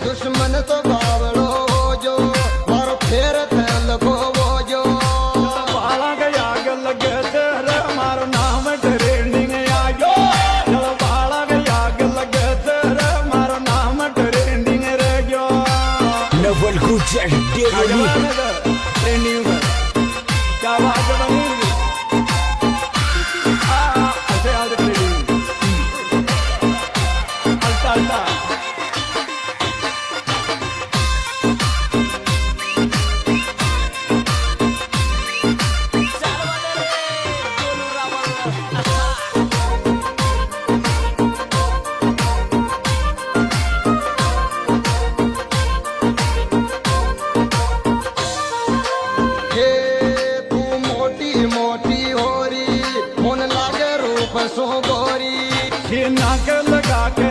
दुश्मन तो बावड़ो जो मारो फेर थैल को वो जो बाला के आग लगे तेरे मारो नाम ट्रेंडिंग आयो चलो बाला के आग लगे तेरे मारो नाम ट्रेंडिंग रे गयो नवल गुजर डेली ट्रेंडिंग क्या बात बनी ऐसे आज ट्रेंडिंग अल्टा अल्टा मोटी होरी मन लागे रूप सो गोरी नाक लगा के